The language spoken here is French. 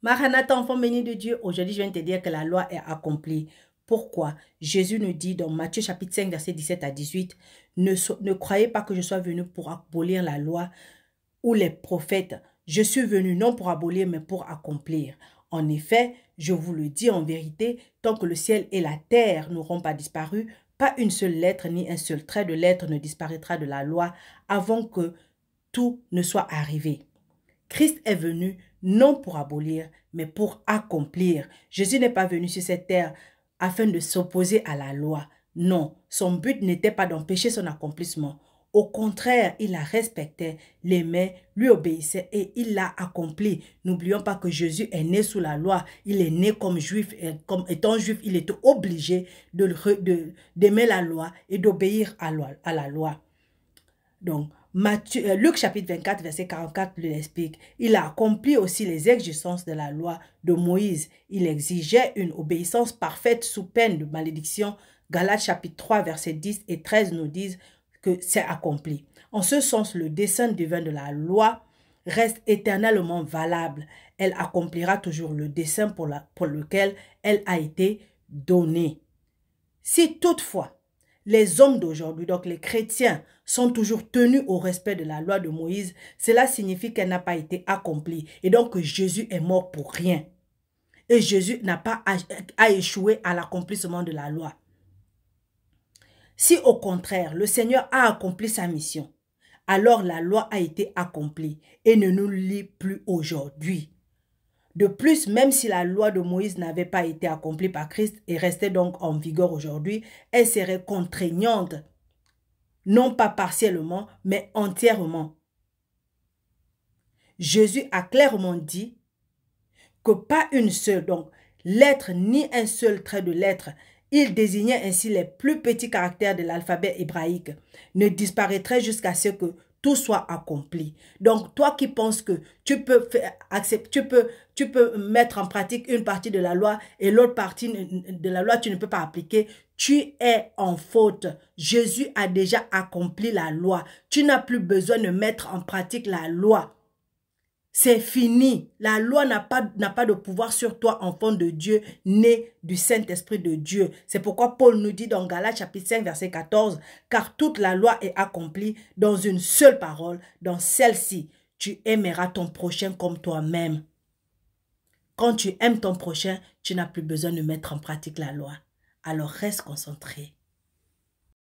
Maranatha, enfant béni de Dieu, aujourd'hui je viens te dire que la loi est accomplie. Pourquoi? Jésus nous dit dans Matthieu chapitre 5, verset 17 à 18, ne croyez pas que je sois venu pour abolir la loi ou les prophètes. Je suis venu non pour abolir, mais pour accomplir. En effet, je vous le dis en vérité, tant que le ciel et la terre n'auront pas disparu, pas une seule lettre ni un seul trait de lettre ne disparaîtra de la loi avant que tout ne soit arrivé. Christ est venu non pour abolir, mais pour accomplir. Jésus n'est pas venu sur cette terre afin de s'opposer à la loi. Non, son but n'était pas d'empêcher son accomplissement. Au contraire, il la respectait, l'aimait, lui obéissait et il l'a accompli. N'oublions pas que Jésus est né sous la loi. Il est né comme juif et comme étant juif, il était obligé d'aimer la loi et d'obéir à la loi. Donc, Luc chapitre 24, verset 44 l'explique. Il a accompli aussi les exigences de la loi de Moïse. Il exigeait une obéissance parfaite sous peine de malédiction. Galates chapitre 3, verset 10 et 13 nous disent que c'est accompli. En ce sens, le dessein divin de la loi reste éternellement valable. Elle accomplira toujours le dessein pour lequel elle a été donnée. Si toutefois, les hommes d'aujourd'hui, donc les chrétiens, sont toujours tenus au respect de la loi de Moïse, cela signifie qu'elle n'a pas été accomplie. Et donc que Jésus est mort pour rien. Et Jésus n'a pas échoué à l'accomplissement de la loi. Si au contraire, le Seigneur a accompli sa mission, alors la loi a été accomplie et ne nous lie plus aujourd'hui. De plus, même si la loi de Moïse n'avait pas été accomplie par Christ et restait donc en vigueur aujourd'hui, elle serait contraignante, non pas partiellement, mais entièrement. Jésus a clairement dit que pas une seule, donc lettre ni un seul trait de lettre, il désignait ainsi les plus petits caractères de l'alphabet hébraïque, ne disparaîtrait jusqu'à ce que tout soit accompli. Donc, toi qui penses que tu peux mettre en pratique une partie de la loi et l'autre partie de la loi, tu ne peux pas appliquer, tu es en faute. Jésus a déjà accompli la loi. Tu n'as plus besoin de mettre en pratique la loi. C'est fini. La loi n'a pas de pouvoir sur toi, enfant de Dieu, né du Saint-Esprit de Dieu. C'est pourquoi Paul nous dit dans Galates chapitre 5, verset 14, « Car toute la loi est accomplie dans une seule parole, dans celle-ci, tu aimeras ton prochain comme toi-même. » Quand tu aimes ton prochain, tu n'as plus besoin de mettre en pratique la loi. Alors reste concentré.